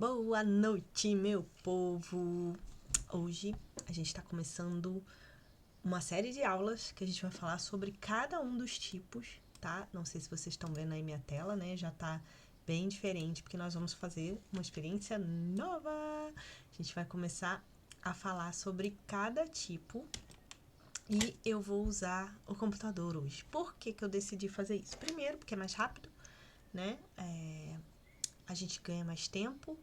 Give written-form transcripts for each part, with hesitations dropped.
Boa noite, meu povo! Hoje a gente está começando uma série de aulas que a gente vai falar sobre cada um dos tipos, tá? Não sei se vocês estão vendo aí minha tela, né? Já tá bem diferente, porque nós vamos fazer uma experiência nova. A gente vai começar a falar sobre cada tipo e eu vou usar o computador hoje. Por que que eu decidi fazer isso? Primeiro, porque é mais rápido, né? A gente ganha mais tempo,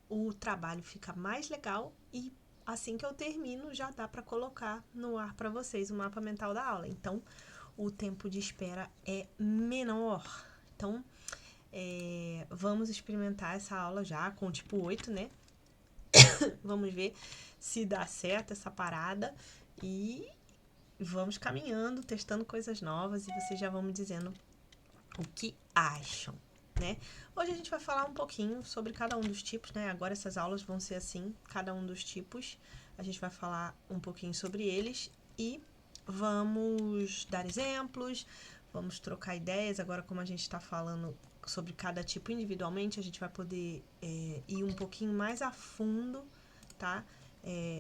o trabalho fica mais legal e assim que eu termino já dá para colocar no ar para vocês o mapa mental da aula. Então, o tempo de espera é menor. Então, vamos experimentar essa aula já com o tipo 8, né? Vamos ver se dá certo essa parada e vamos caminhando, testando coisas novas e vocês já vão me dizendo o que acham, né? Hoje a gente vai falar um pouquinho sobre cada um dos tipos, né? Agora essas aulas vão ser assim, cada um dos tipos. A gente vai falar um pouquinho sobre eles e vamos dar exemplos, vamos trocar ideias. Agora, como a gente está falando sobre cada tipo individualmente, a gente vai poder ir um pouquinho mais a fundo, tá?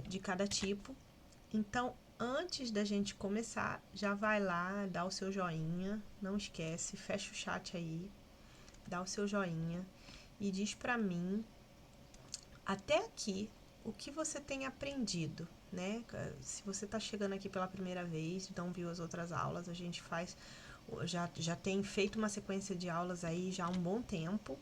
De cada tipo. Então, antes da gente começar, já vai lá, dá o seu joinha, não esquece, fecha o chat aí, dá o seu joinha e diz pra mim, até aqui, o que você tem aprendido, né? Se você tá chegando aqui pela primeira vez, não viu as outras aulas, a gente faz, já tem feito uma sequência de aulas aí já há um bom tempo.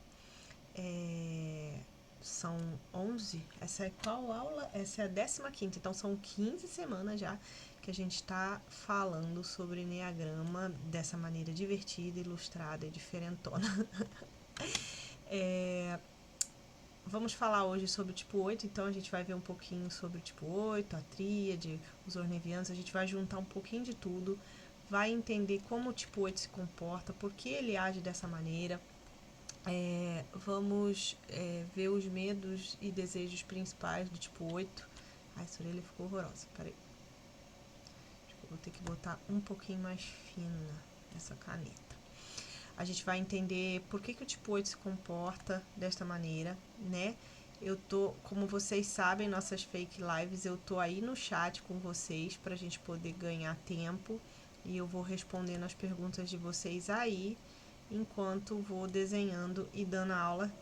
São 11, essa é qual aula? Essa é a 15ª, então são 15 semanas já que a gente está falando sobre Enneagrama dessa maneira divertida, ilustrada e diferentona. Vamos falar hoje sobre o tipo 8, então a gente vai ver um pouquinho sobre o tipo 8, a tríade, os ornevianos, a gente vai juntar um pouquinho de tudo, vai entender como o tipo 8 se comporta, por que ele age dessa maneira. Vamos ver os medos e desejos principais do tipo 8. Ai, essa orelha ficou horrorosa, peraí. Acho que eu vou ter que botar um pouquinho mais fina essa caneta. A gente vai entender por que o tipo 8 se comporta desta maneira, né? Eu tô, como vocês sabem, nossas fake lives, eu tô aí no chat com vocês pra gente poder ganhar tempo e eu vou respondendo as perguntas de vocês aí, enquanto vou desenhando e dando aula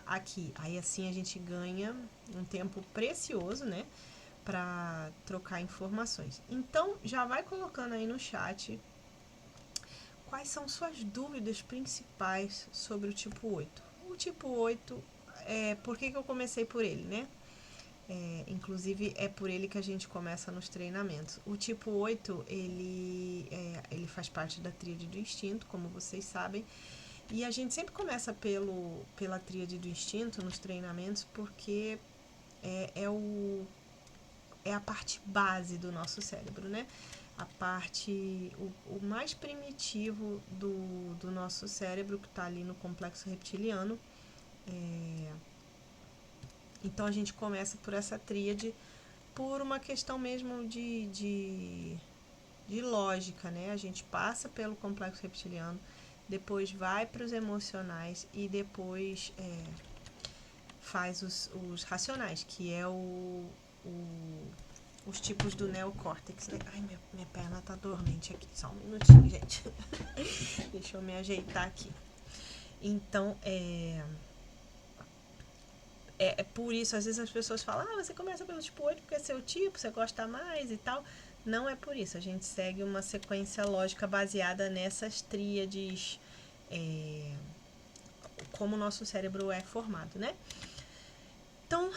aqui. Aí assim a gente ganha um tempo precioso, né? Pra trocar informações. Então, já vai colocando aí no chat quais são suas dúvidas principais sobre o tipo 8. O tipo 8, por que eu comecei por ele, né? Inclusive, é por ele que a gente começa nos treinamentos. O tipo 8, ele faz parte da tríade do instinto, como vocês sabem, e a gente sempre começa pela tríade do instinto nos treinamentos, porque é a parte base do nosso cérebro, né? A parte, o mais primitivo do nosso cérebro, que está ali no complexo reptiliano. Então a gente começa por essa tríade, por uma questão mesmo de lógica, né? A gente passa pelo complexo reptiliano, depois vai para os emocionais e depois faz os racionais, que é os tipos do neocórtex, né? Ai, minha perna tá dormente aqui, só um minutinho, gente. Deixa eu me ajeitar aqui. Então, é por isso, às vezes as pessoas falam, você começa pelo tipo 8 porque é seu tipo, você gosta mais e tal. Não é por isso, a gente segue uma sequência lógica baseada nessas tríades, como o nosso cérebro é formado, né? Então,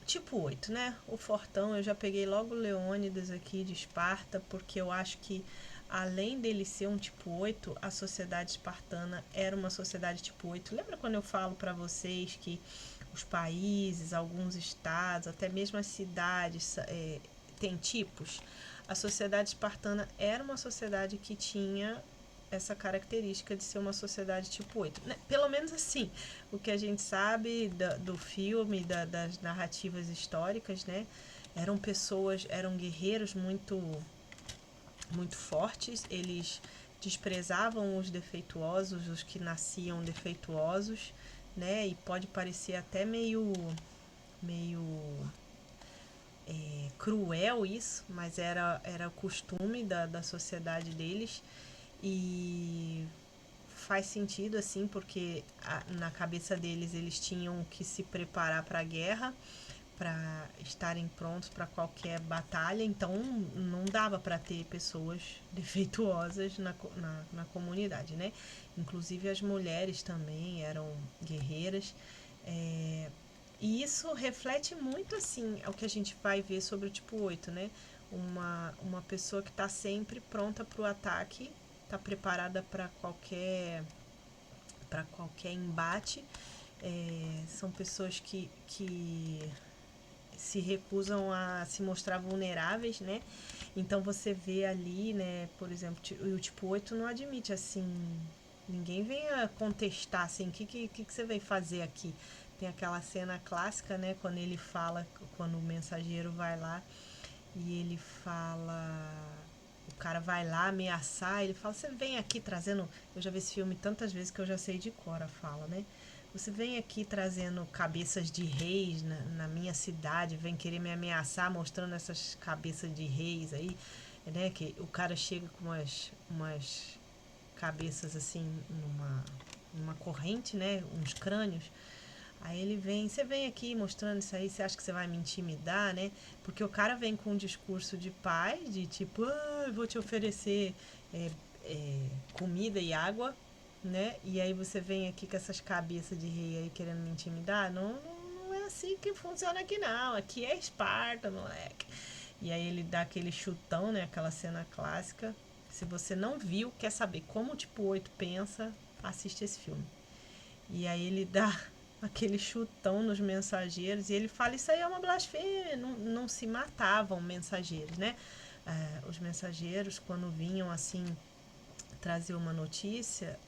tipo 8, né? O fortão, eu já peguei logo o Leônidas aqui de Esparta, porque eu acho que além dele ser um tipo 8, a sociedade espartana era uma sociedade tipo 8. Lembra quando eu falo para vocês que os países, alguns estados, até mesmo as cidades têm tipos? A sociedade espartana era uma sociedade que tinha essa característica de ser uma sociedade tipo 8. Né? Pelo menos assim, o que a gente sabe do filme, das narrativas históricas, né? Eram pessoas, eram guerreiros muito fortes, eles desprezavam os defeituosos, os que nasciam defeituosos, né? E pode parecer até meio cruel isso, mas era o costume da sociedade deles. E faz sentido, assim, porque na cabeça deles eles tinham que se preparar para a guerra, para estarem prontos para qualquer batalha, então não dava para ter pessoas defeituosas na comunidade, né? Inclusive as mulheres também eram guerreiras. É, e isso reflete muito, assim, o que a gente vai ver sobre o tipo 8, né? Uma pessoa que está sempre pronta para o ataque, está preparada para qualquer embate. São pessoas que se recusam a se mostrar vulneráveis, né? Então você vê ali, né, por exemplo, o tipo 8 não admite assim, ninguém venha contestar assim, o que você veio fazer aqui? Tem aquela cena clássica, né, quando ele fala, quando o mensageiro vai lá e ele fala, o cara vai lá ameaçar, ele fala, você vem aqui trazendo, eu já vi esse filme tantas vezes que eu já sei de cor a fala, né? Você vem aqui trazendo cabeças de reis na minha cidade, vem querer me ameaçar mostrando essas cabeças de reis aí, né? Que o cara chega com umas cabeças assim numa corrente, né? Uns crânios. Aí ele vem, você vem aqui mostrando isso aí, você acha que você vai me intimidar, né? Porque o cara vem com um discurso de paz, de tipo, eu vou te oferecer é, comida e água, né? E aí você vem aqui com essas cabeças de rei aí querendo me intimidar. Não é assim que funciona aqui não. Aqui é Esparta, moleque. E aí ele dá aquele chutão, né? Aquela cena clássica. Se você não viu, quer saber como o tipo 8 pensa, assiste esse filme. E aí ele dá aquele chutão nos mensageiros e ele fala, isso aí é uma blasfêmia, não se matavam mensageiros, né? Os mensageiros, quando vinham assim trazer uma notícia,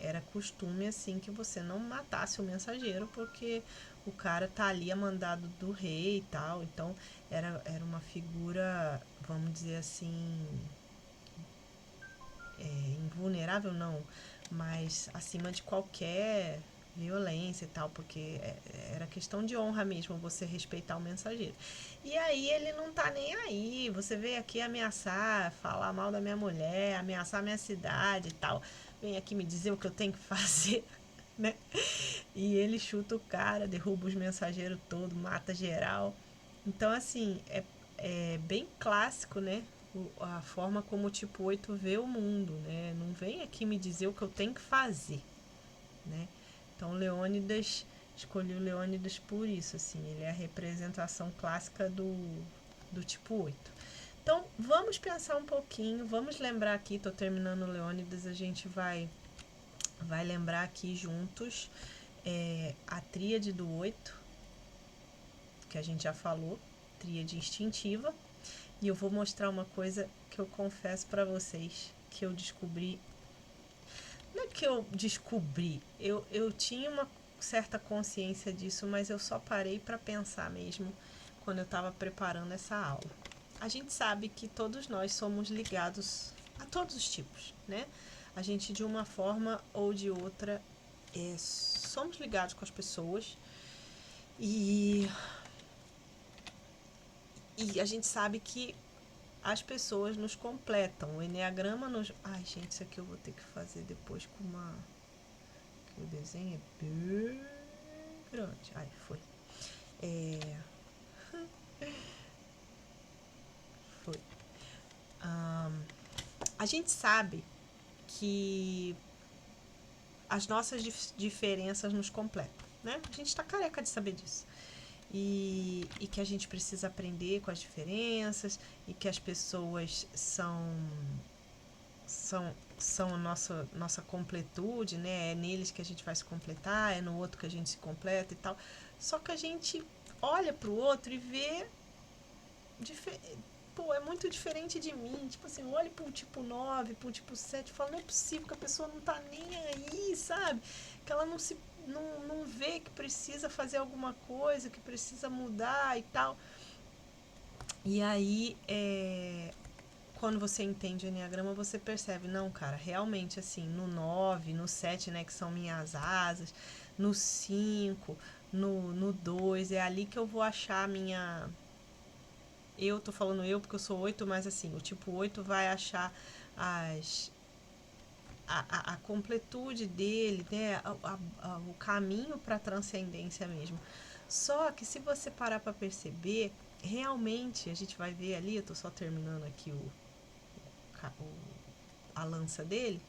era costume assim que você não matasse o mensageiro, porque o cara tá ali a mandado do rei e tal, então era uma figura, vamos dizer assim, invulnerável não, mas acima de qualquer violência e tal, porque era questão de honra mesmo você respeitar o mensageiro. E aí ele não tá nem aí, você veio aqui ameaçar, falar mal da minha mulher, ameaçar a minha cidade e tal, vem aqui me dizer o que eu tenho que fazer, né? E ele chuta o cara, derruba os mensageiros todos, mata geral. Então, assim, é bem clássico, né? A forma como o tipo 8 vê o mundo, né? Não vem aqui me dizer o que eu tenho que fazer, né? Então, Leônidas, escolhi o Leônidas por isso, assim, ele é a representação clássica do tipo 8. Então, vamos pensar um pouquinho, vamos lembrar aqui, tô terminando o Leônidas, a gente vai lembrar aqui juntos a tríade do 8, que a gente já falou, tríade instintiva. E eu vou mostrar uma coisa que eu confesso para vocês que eu descobri. Não é que eu descobri, eu tinha uma certa consciência disso, mas eu só parei para pensar mesmo quando eu estava preparando essa aula. A gente sabe que todos nós somos ligados a todos os tipos, né? A gente, de uma forma ou de outra, somos ligados com as pessoas e, e a gente sabe que as pessoas nos completam. O Enneagrama nos. Ai, gente, isso aqui eu vou ter que fazer depois com uma. Que o desenho é bem grande. Ai, foi. É... Foi. A gente sabe que as nossas diferenças nos completam, né? A gente tá careca de saber disso. E que a gente precisa aprender com as diferenças e que as pessoas são a nossa completude, né? É neles que a gente vai se completar, é no outro que a gente se completa e tal. Só que a gente olha pro outro e vê. Pô, é muito diferente de mim. Tipo assim, olha pro tipo 9 pro tipo 7 e fala, não é possível que a pessoa não tá nem aí, sabe? Que ela não vê que precisa fazer alguma coisa, que precisa mudar e tal. E aí, quando você entende o Enneagrama, você percebe, não, cara, realmente, assim, no 9, no 7, né, que são minhas asas, no 5, no 2, é ali que eu vou achar a minha... Eu tô falando eu porque eu sou 8, mas assim, o tipo 8 vai achar a completude dele, né, o caminho para a transcendência mesmo. Só que se você parar para perceber, realmente, a gente vai ver ali, eu tô só terminando aqui a lança dele,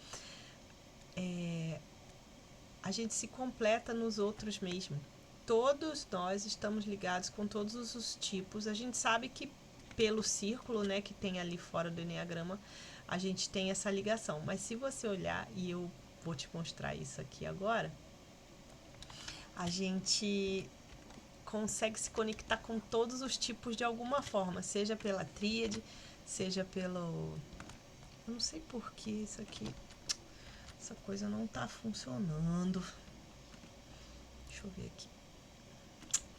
a gente se completa nos outros mesmo. Todos nós estamos ligados com todos os tipos. A gente sabe que pelo círculo, né, que tem ali fora do Enneagrama, a gente tem essa ligação. Mas se você olhar, e eu vou te mostrar isso aqui agora, a gente consegue se conectar com todos os tipos de alguma forma, seja pela tríade, seja pelo... Eu não sei por que isso aqui... Essa coisa não tá funcionando. Deixa eu ver aqui.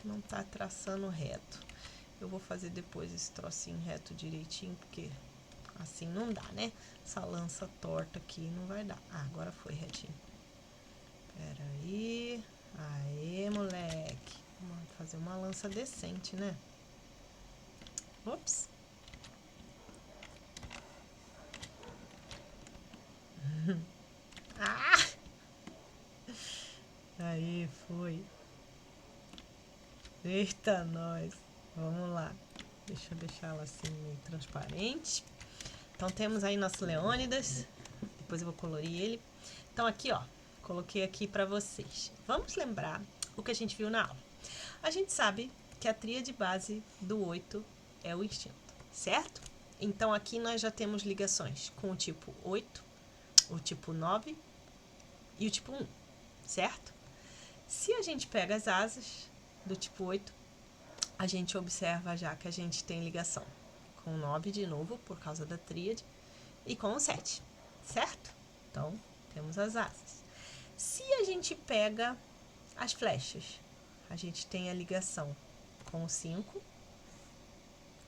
Não tá traçando reto. Eu vou fazer depois esse trocinho reto direitinho, porque assim não dá, né? Essa lança torta aqui não vai dar. Ah, agora foi retinho. Pera aí. Aê, moleque. Vamos fazer uma lança decente, né? Ops. Ah! Aí, foi. Eita, nós. Vamos lá. Deixa eu deixar ela assim meio transparente. Então temos aí nosso Leônidas. Depois eu vou colorir ele. Então aqui, ó, coloquei aqui para vocês. Vamos lembrar o que a gente viu na aula. A gente sabe que a tríade base do 8 é o instinto, certo? Então aqui nós já temos ligações com o tipo 8, o tipo 9 e o tipo 1, certo? Se a gente pega as asas do tipo 8, a gente observa já que a gente tem ligação com o 9 de novo, por causa da tríade, e com o 7, certo? Então, temos as asas. Se a gente pega as flechas, a gente tem a ligação com o 5,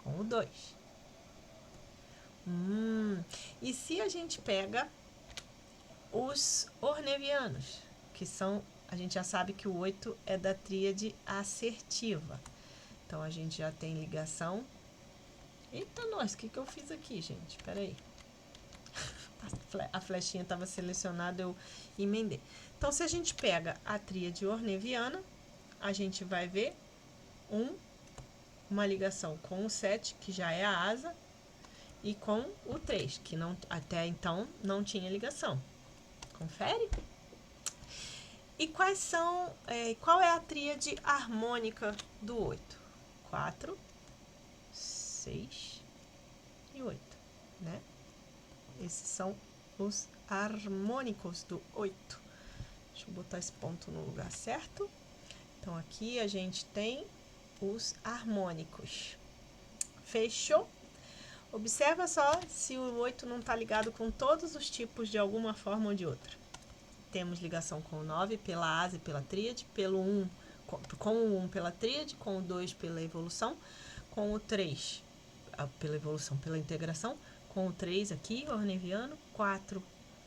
com o 2. E se a gente pega os ornevianos, que são, a gente já sabe que o 8 é da tríade assertiva. Então, a gente já tem ligação. Eita, nós, o que eu fiz aqui, gente? Espera aí. A flechinha estava selecionada, eu emendei. Então, se a gente pega a tríade orneviana, a gente vai ver uma ligação com o 7, que já é a asa, e com o 3, que não, até então não tinha ligação. Confere? E qual é a tríade harmônica do 8? 4, 6 e 8, né? Esses são os harmônicos do 8. Deixa eu botar esse ponto no lugar certo. Então, aqui a gente tem os harmônicos. Fechou? Observa só se o 8 não está ligado com todos os tipos de alguma forma ou de outra. Temos ligação com o 9 pela asa e pela tríade, com o 1 pela tríade, com o 2 pela evolução, com o 3 pela evolução, pela integração, com o 3 aqui, orneviano, 4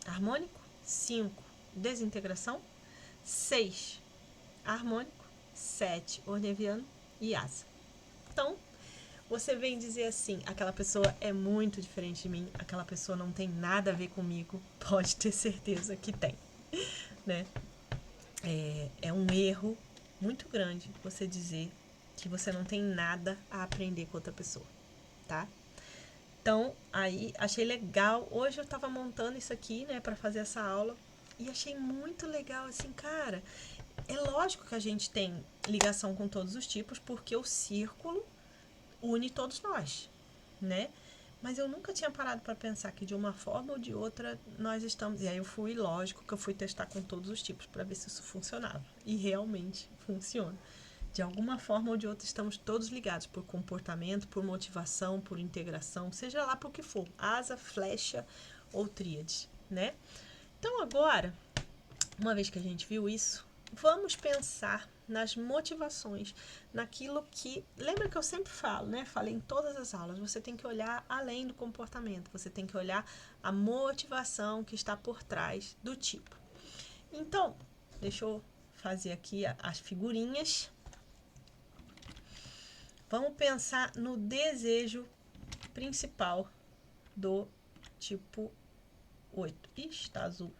harmônico, 5 desintegração, 6 harmônico, 7 orneviano e asa. Então, você vem dizer assim, aquela pessoa é muito diferente de mim, aquela pessoa não tem nada a ver comigo, pode ter certeza que tem, né? É um erro muito grande você dizer que você não tem nada a aprender com outra pessoa, tá? Então, aí, achei legal. Hoje eu tava montando isso aqui, né, pra fazer essa aula. E achei muito legal, assim, cara. É lógico que a gente tem ligação com todos os tipos, porque o círculo une todos nós, né? Mas eu nunca tinha parado para pensar que de uma forma ou de outra nós estamos... E aí eu fui, lógico, que eu fui testar com todos os tipos para ver se isso funcionava. E realmente funciona. De alguma forma ou de outra, estamos todos ligados por comportamento, por motivação, por integração, seja lá por que for, asa, flecha ou tríade, né? Então agora, uma vez que a gente viu isso, vamos pensar nas motivações, naquilo que... Lembra que eu sempre falo, né? Falei em todas as aulas, você tem que olhar além do comportamento, você tem que olhar a motivação que está por trás do tipo. Então, deixa eu fazer aqui as figurinhas. Vamos pensar no desejo principal do tipo 8. Ixi, tá azul.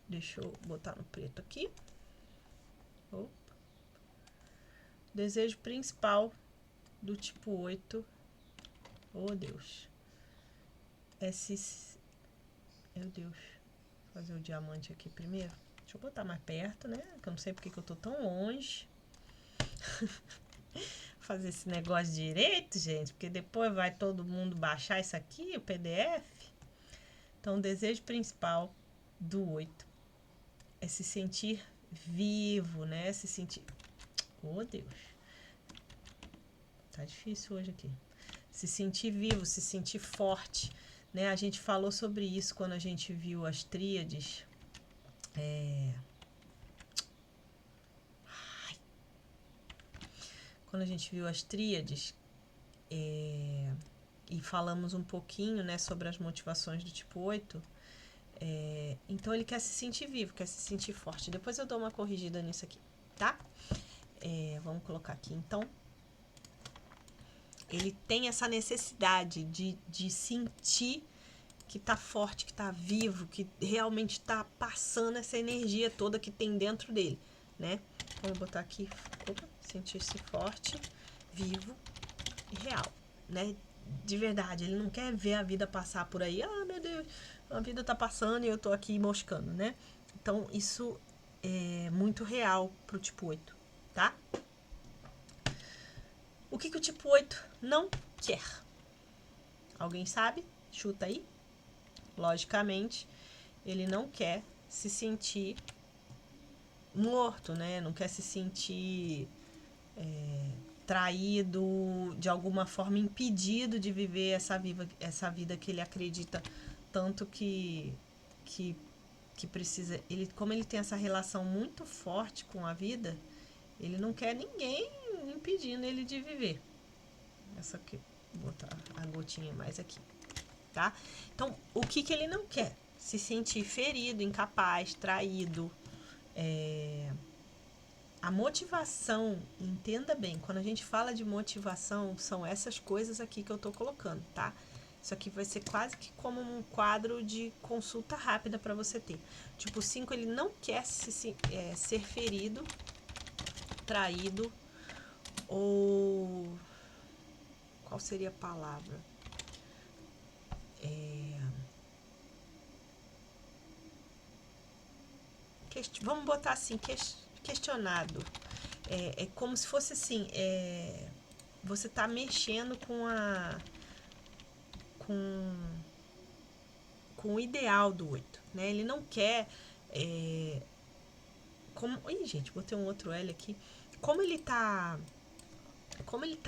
Deixa eu botar no preto aqui. Opa. Desejo principal do tipo 8. Oh, Deus. Meu Deus. Vou fazer o diamante aqui primeiro. Deixa eu botar mais perto, né? Que eu não sei porque que eu tô tão longe. Fazer esse negócio direito, gente. Porque depois vai todo mundo baixar isso aqui, o PDF. Então, o desejo principal do 8 é se sentir vivo, né? Se sentir... Oh, Deus. Tá difícil hoje aqui. Se sentir vivo, se sentir forte, né? A gente falou sobre isso quando a gente viu as tríades. Quando a gente viu as tríades, e falamos um pouquinho, né, sobre as motivações do tipo 8, então ele quer se sentir vivo, quer se sentir forte. Depois eu dou uma corrigida nisso aqui, tá? Vamos colocar aqui, então. Ele tem essa necessidade de sentir que tá forte, que tá vivo, que realmente tá passando essa energia toda que tem dentro dele, né? Vamos botar aqui, sentir-se forte, vivo e real, né? De verdade, ele não quer ver a vida passar por aí. Ah, meu Deus, a vida tá passando e eu tô aqui moscando, né? Então, isso é muito real pro tipo 8, tá? O que o tipo 8 não quer? Alguém sabe? Chuta aí. Logicamente, ele não quer se sentir morto, né? Não quer se sentir traído, de alguma forma impedido de viver essa vida que ele acredita tanto que precisa. Como ele tem essa relação muito forte com a vida, ele não quer ninguém impedindo ele de viver. Essa aqui, vou botar a gotinha mais aqui, tá? Então, o que ele não quer? Se sentir ferido, incapaz, traído. A motivação, entenda bem, quando a gente fala de motivação, são essas coisas aqui que eu tô colocando, tá? Isso aqui vai ser quase que como um quadro de consulta rápida para você ter. Tipo, 5, ele não quer ser ferido, traído ou... Qual seria a palavra? Vamos botar assim, questionado. É como se fosse assim, você tá mexendo com o ideal do 8, né? Ele não quer Ih, gente, botei um outro L aqui. Como ele tá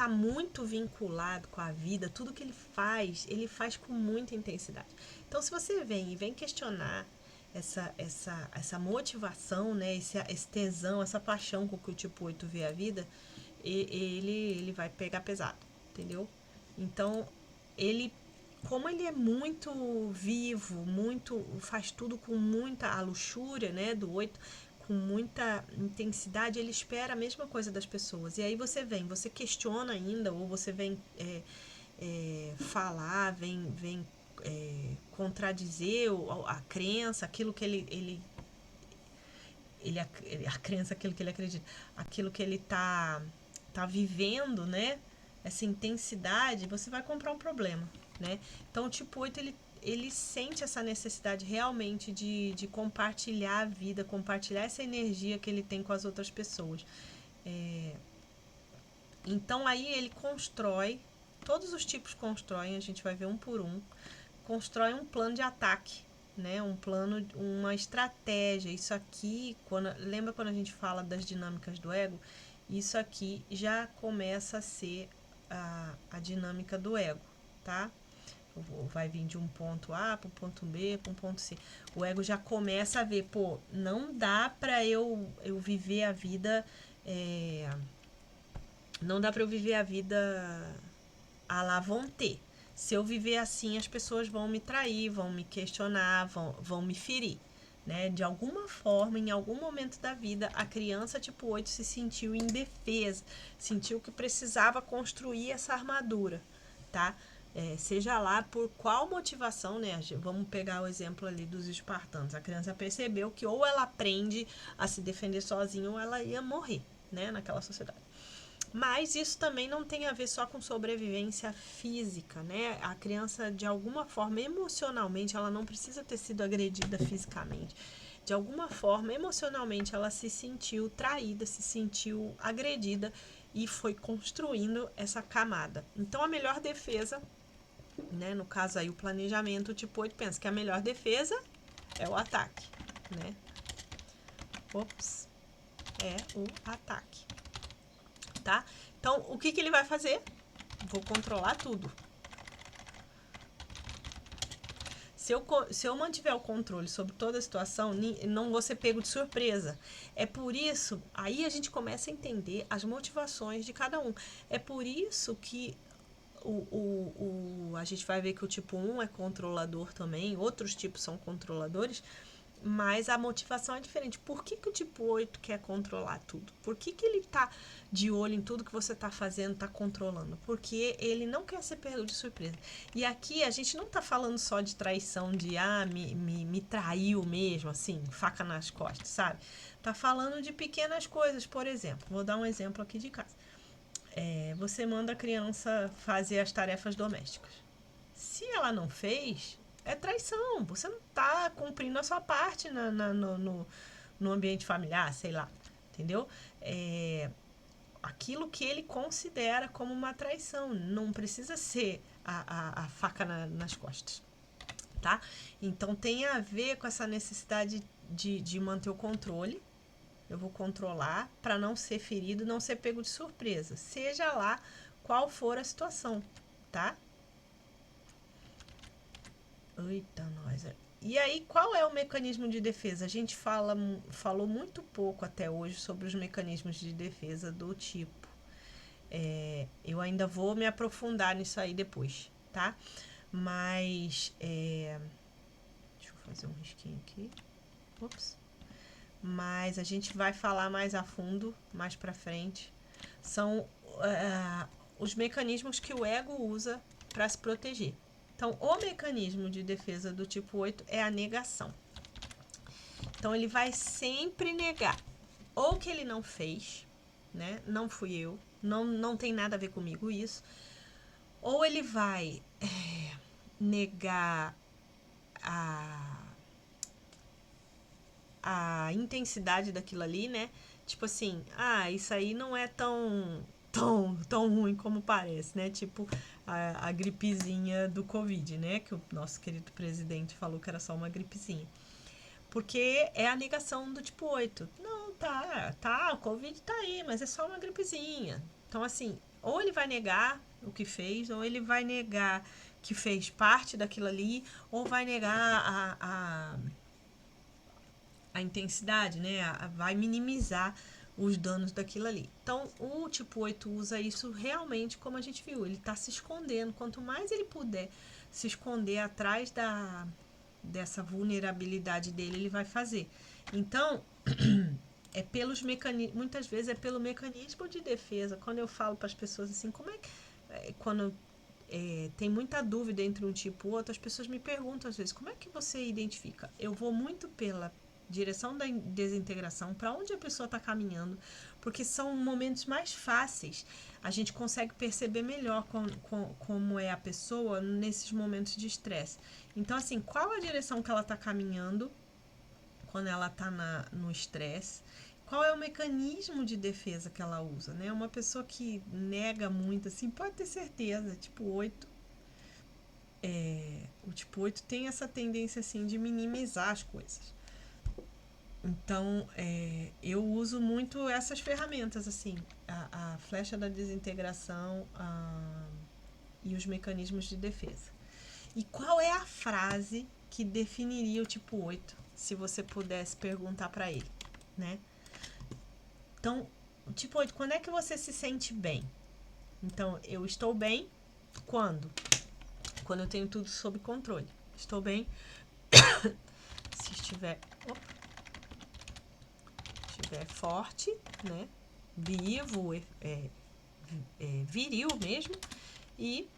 muito vinculado com a vida, tudo que ele faz com muita intensidade. Então, se você vem questionar essa motivação, né, esse tesão, essa paixão com que o tipo 8 vê a vida, ele vai pegar pesado, entendeu? Então, como ele é muito vivo, faz tudo com muita luxúria, né, do 8, com muita intensidade, ele espera a mesma coisa das pessoas. E aí você questiona ainda, ou você vem falar, vem contradizer a crença, aquilo que ele a crença, aquilo que ele acredita, aquilo que ele tá vivendo, né? Essa intensidade, você vai comprar um problema, né? Então, o tipo 8, ele sente essa necessidade realmente de compartilhar a vida, compartilhar essa energia que ele tem com as outras pessoas. Então, aí ele constrói, todos os tipos constroem, a gente vai ver um por um, constrói um plano de ataque, né? Um plano, uma estratégia. Isso aqui, lembra quando a gente fala das dinâmicas do ego? Isso aqui já começa a ser a dinâmica do ego, tá? Vai vir de um ponto A para um ponto B, para um ponto C. O ego já começa a ver, pô, não dá para eu viver a vida Não dá pra eu viver a vida à la vontade. Se eu viver assim, as pessoas vão me trair, vão me questionar, vão me ferir. Né? De alguma forma, em algum momento da vida, a criança tipo 8 se sentiu indefesa, sentiu que precisava construir essa armadura, tá? Seja lá por qual motivação, né? Vamos pegar o exemplo ali dos espartanos. A criança percebeu que ou ela aprende a se defender sozinha ou ela ia morrer, né? Naquela sociedade. Mas isso também não tem a ver só com sobrevivência física, né? A criança, de alguma forma, emocionalmente, ela não precisa ter sido agredida fisicamente. De alguma forma, emocionalmente, ela se sentiu traída, se sentiu agredida e foi construindo essa camada. Então, a melhor defesa, né? No caso aí, o planejamento tipo 8 pensa que a melhor defesa é o ataque, né? Ops, é o ataque. Tá? Então, o que ele vai fazer? Vou controlar tudo. Se eu mantiver o controle sobre toda a situação, não vou ser pego de surpresa. É por isso, aí a gente começa a entender as motivações de cada um. É por isso que a gente vai ver que o tipo 1 é controlador também, outros tipos são controladores, mas a motivação é diferente. Por que o tipo 8 quer controlar tudo? Por que ele tá de olho em tudo que você tá fazendo, tá controlando? Porque ele não quer ser pego de surpresa. E aqui a gente não tá falando só de traição, de me traiu mesmo, assim, faca nas costas, sabe? Tá falando de pequenas coisas, por exemplo. Vou dar um exemplo aqui de casa. Você manda a criança fazer as tarefas domésticas. Se ela não fez, é traição. Você não está cumprindo a sua parte no ambiente familiar, sei lá. Entendeu? Aquilo que ele considera como uma traição. Não precisa ser a faca nas costas. Tá? Então tem a ver com essa necessidade de manter o controle. Eu vou controlar para não ser ferido, não ser pego de surpresa. Seja lá qual for a situação, tá? Eita, nós. E aí, qual é o mecanismo de defesa? A gente falou muito pouco até hoje sobre os mecanismos de defesa do tipo. Eu ainda vou me aprofundar nisso aí depois, tá? Mas, deixa eu fazer um risquinho aqui. Ops. Mas a gente vai falar mais a fundo, mais pra frente. São os mecanismos que o ego usa para se proteger. Então, o mecanismo de defesa do tipo 8 é a negação. Então, ele vai sempre negar ou que ele não fez, né? Não fui eu, não tem nada a ver comigo isso. Ou ele vai negar a intensidade daquilo ali, né? Tipo assim, isso aí não é tão ruim como parece, né? Tipo a gripezinha do Covid, né? Que o nosso querido presidente falou que era só uma gripezinha. Porque é a negação do tipo 8. Não, tá, o Covid tá aí, mas é só uma gripezinha. Então, assim, ou ele vai negar o que fez, ou ele vai negar que fez parte daquilo ali, ou vai negar a intensidade, né? Vai minimizar os danos daquilo ali. Então, o tipo 8 usa isso realmente como a gente viu. Ele está se escondendo. Quanto mais ele puder se esconder atrás dessa vulnerabilidade dele, ele vai fazer. Então, muitas vezes é pelo mecanismo de defesa. Quando eu falo para as pessoas assim, como é que... Quando tem muita dúvida entre um tipo e outro, as pessoas me perguntam às vezes, como é que você identifica? Eu vou muito pela direção da desintegração, para onde a pessoa está caminhando, porque são momentos mais fáceis, a gente consegue perceber melhor como é a pessoa nesses momentos de estresse. Então, assim, qual a direção que ela está caminhando quando ela está no estresse? Qual é o mecanismo de defesa que ela usa, né? Uma pessoa que nega muito, assim, pode ter certeza, tipo 8, o tipo 8 tem essa tendência, assim, de minimizar as coisas. Então, eu uso muito essas ferramentas, assim, a flecha da desintegração e os mecanismos de defesa. E qual é a frase que definiria o tipo 8, se você pudesse perguntar para ele, né? Então, tipo 8, quando é que você se sente bem? Então, eu estou bem quando? Quando eu tenho tudo sob controle. Estou bem se estiver forte, né? Vivo, viril mesmo, e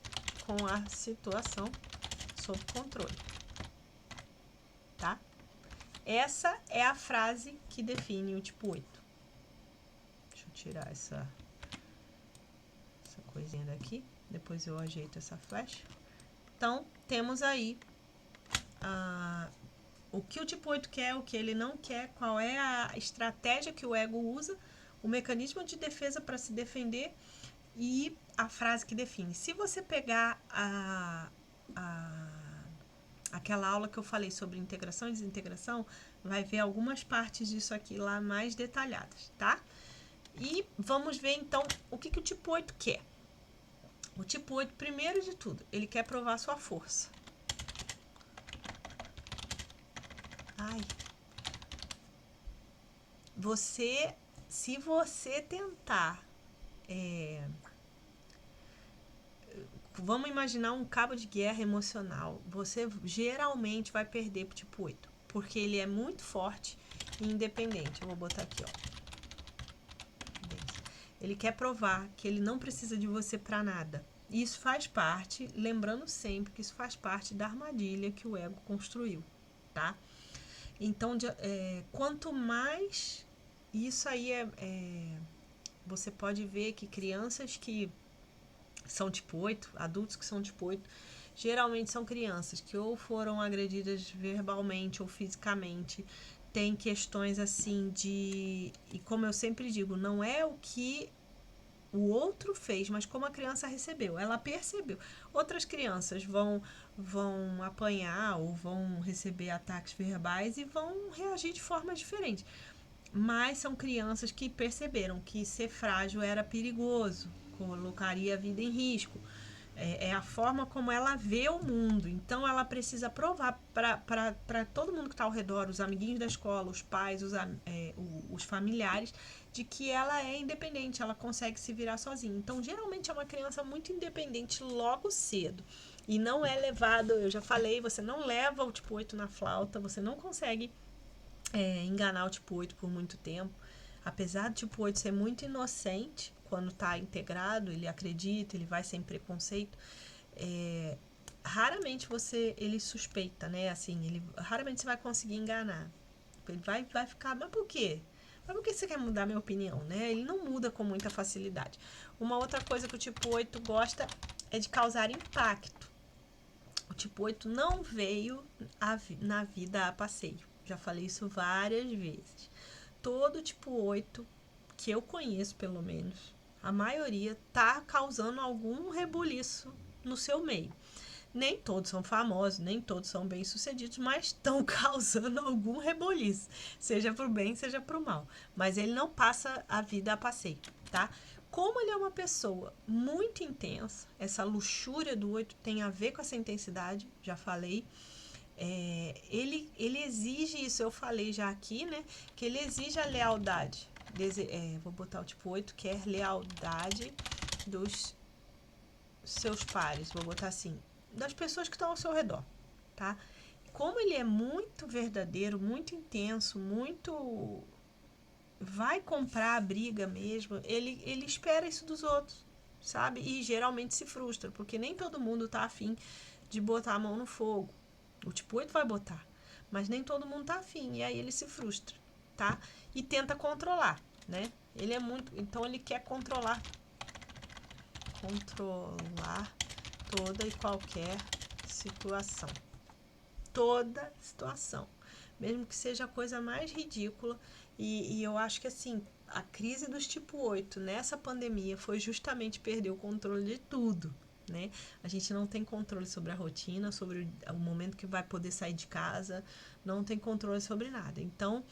com a situação sob controle, tá? Essa é a frase que define o tipo 8. Deixa eu tirar essa coisinha daqui, depois eu ajeito essa flecha. Então, temos aí o que o tipo 8 quer, o que ele não quer, qual é a estratégia que o ego usa, o mecanismo de defesa para se defender e a frase que define. Se você pegar aquela aula que eu falei sobre integração e desintegração, vai ver algumas partes disso aqui lá mais detalhadas, tá? E vamos ver então o que o tipo 8 quer. O tipo 8, primeiro de tudo, ele quer provar sua força. Ai. Se você tentar... vamos imaginar um cabo de guerra emocional. Você geralmente vai perder pro tipo 8. Porque ele é muito forte e independente. Eu vou botar aqui, ó. Ele quer provar que ele não precisa de você para nada. Isso faz parte, lembrando sempre que isso faz parte da armadilha que o ego construiu, tá? Então, quanto mais... Isso aí você pode ver que crianças que são tipo 8, adultos que são tipo 8, geralmente são crianças que ou foram agredidas verbalmente ou fisicamente, tem questões assim de... E como eu sempre digo, não é o que o outro fez, mas como a criança recebeu. Ela percebeu. Outras crianças vão apanhar ou vão receber ataques verbais e vão reagir de forma diferente. Mas são crianças que perceberam que ser frágil era perigoso, colocaria a vida em risco. É a forma como ela vê o mundo. Então, ela precisa provar para todo mundo que está ao redor, os amiguinhos da escola, os pais, os familiares, de que ela é independente, ela consegue se virar sozinha. Então, geralmente é uma criança muito independente logo cedo. E não é levado, eu já falei, você não leva o tipo 8 na flauta, você não consegue enganar o tipo 8 por muito tempo. Apesar do tipo 8 ser muito inocente, quando está integrado, ele acredita, ele vai sem preconceito, raramente ele suspeita, né? Assim, raramente você vai conseguir enganar. Ele vai ficar, mas por quê? Mas por que você quer mudar minha opinião, né? Ele não muda com muita facilidade. Uma outra coisa que o tipo 8 gosta é de causar impacto. O tipo 8 não veio na vida a passeio. Já falei isso várias vezes. Todo tipo 8, que eu conheço pelo menos, a maioria tá causando algum rebuliço no seu meio. Nem todos são famosos, nem todos são bem-sucedidos, mas estão causando algum rebuliço, seja pro bem, seja pro mal. Mas ele não passa a vida a passeio, tá? Como ele é uma pessoa muito intensa, essa luxúria do 8 tem a ver com essa intensidade, já falei. Ele exige isso, eu falei já aqui, né? Que ele exige a lealdade. Vou botar o tipo 8, que é lealdade dos seus pares. Vou botar assim, das pessoas que estão ao seu redor, tá? Como ele é muito verdadeiro, muito intenso, muito... vai comprar a briga mesmo, ele espera isso dos outros, sabe? E geralmente se frustra, porque nem todo mundo tá afim de botar a mão no fogo. O tipo 8 vai botar, mas nem todo mundo tá afim, e aí ele se frustra, tá? E tenta controlar, né? Ele é muito... Então ele quer controlar toda e qualquer situação. Toda situação. Mesmo que seja a coisa mais ridícula. E eu acho que assim, a crise dos tipo 8 nessa pandemia foi justamente perder o controle de tudo, né? A gente não tem controle sobre a rotina, sobre o momento que vai poder sair de casa, não tem controle sobre nada. Então,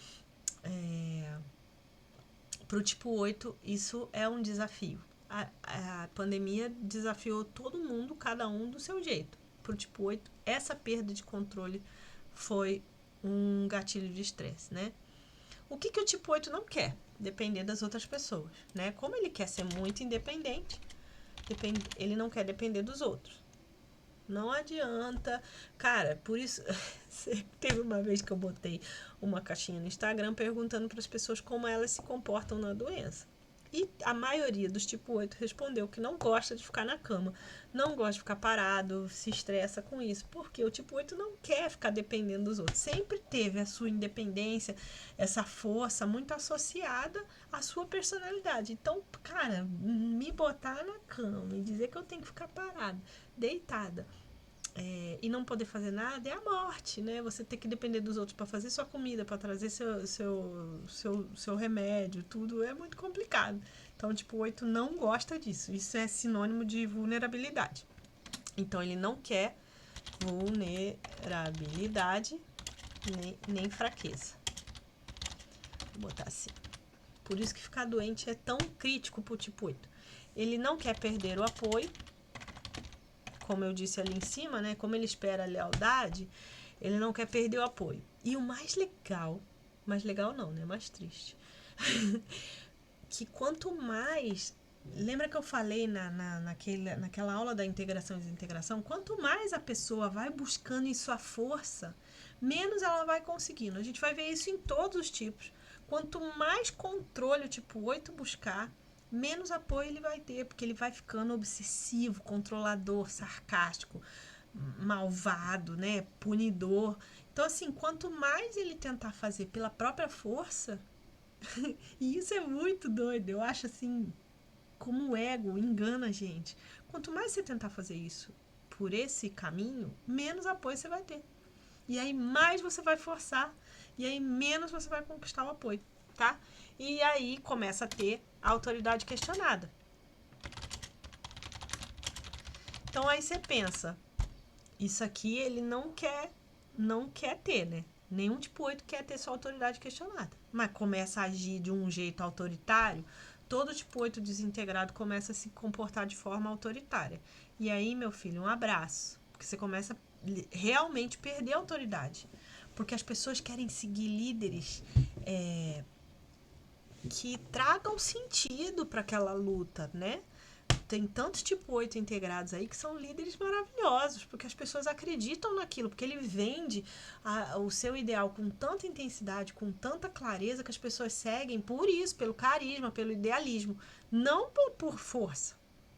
para o tipo 8, isso é um desafio. A pandemia desafiou todo mundo, cada um do seu jeito. Para o tipo 8, essa perda de controle foi um gatilho de estresse, né? O que o tipo 8 não quer? depender das outras pessoas, né? Como ele quer ser muito independente, ele não quer depender dos outros. Não adianta. Cara, por isso. Teve uma vez que eu botei uma caixinha no Instagram perguntando para as pessoas como elas se comportam na doença. E a maioria dos tipo 8 respondeu que não gosta de ficar na cama, não gosta de ficar parado, se estressa com isso, porque o tipo 8 não quer ficar dependendo dos outros. Sempre teve a sua independência, essa força muito associada à sua personalidade. Então, cara, me botar na cama e dizer que eu tenho que ficar parada, deitada, e não poder fazer nada é a morte, né? Você ter que depender dos outros para fazer sua comida, para trazer seu remédio, tudo é muito complicado. Então, tipo, o 8 não gosta disso. Isso é sinônimo de vulnerabilidade. Então, ele não quer vulnerabilidade nem fraqueza. Vou botar assim. Por isso que ficar doente é tão crítico pro tipo 8. Ele não quer perder o apoio, como eu disse ali em cima, né? Como ele espera a lealdade, ele não quer perder o apoio. E o mais legal não, né? Mais triste. Que quanto mais. Lembra que eu falei naquela aula da integração e desintegração? Quanto mais a pessoa vai buscando em sua força, menos ela vai conseguindo. A gente vai ver isso em todos os tipos. Quanto mais controle o tipo 8 buscar, menos apoio ele vai ter, porque ele vai ficando obsessivo, controlador, sarcástico, malvado, né, punidor. Então, assim, quanto mais ele tentar fazer pela própria força, e isso é muito doido, eu acho assim, como o ego engana a gente. Quanto mais você tentar fazer isso por esse caminho, menos apoio você vai ter. E aí mais você vai forçar, e aí menos você vai conquistar o apoio, tá? E aí começa a ter a autoridade questionada. Então aí você pensa, isso aqui ele não quer ter, né? Nenhum tipo 8 quer ter sua autoridade questionada. Mas começa a agir de um jeito autoritário, todo tipo 8 desintegrado começa a se comportar de forma autoritária. E aí, meu filho, um abraço. Porque você começa a realmente perder a autoridade. Porque as pessoas querem seguir líderes que tragam sentido para aquela luta, né? Tem tantos tipo 8 integrados aí que são líderes maravilhosos, porque as pessoas acreditam naquilo, porque ele vende o seu ideal com tanta intensidade, com tanta clareza, que as pessoas seguem por isso, pelo carisma, pelo idealismo, não por força,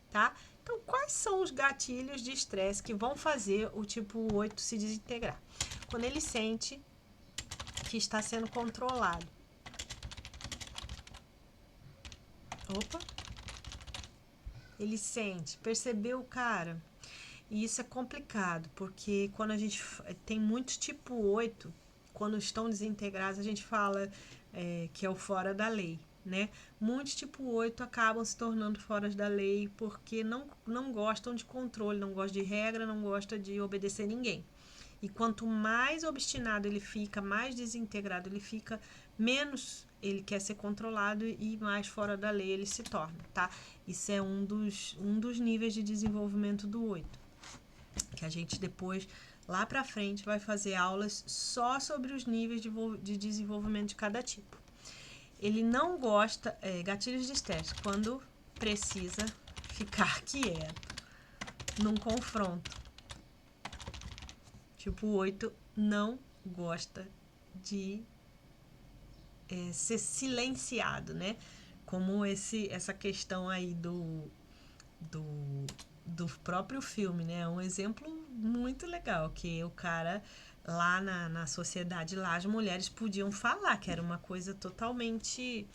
tá? Então, quais são os gatilhos de estresse que vão fazer o tipo 8 se desintegrar? Quando ele sente que está sendo controlado. Opa! Ele sente, percebeu, cara? E isso é complicado, porque quando a gente tem muitos tipo 8, quando estão desintegrados, a gente fala que é o fora da lei, né? Muitos tipo 8 acabam se tornando fora da lei porque não gostam de controle, não gostam de regra, não gostam de obedecer ninguém. E quanto mais obstinado ele fica, mais desintegrado ele fica, menos ele quer ser controlado e mais fora da lei ele se torna, tá? Isso é um dos níveis de desenvolvimento do 8. Que a gente depois, lá pra frente, vai fazer aulas só sobre os níveis de desenvolvimento de cada tipo. Ele não gosta, gatilhos de estresse, quando precisa ficar quieto num confronto. Tipo 8 não gosta de ser silenciado, né? Como essa questão aí do próprio filme, né? É um exemplo muito legal, que o cara lá na sociedade, lá as mulheres podiam falar, que era uma coisa totalmente,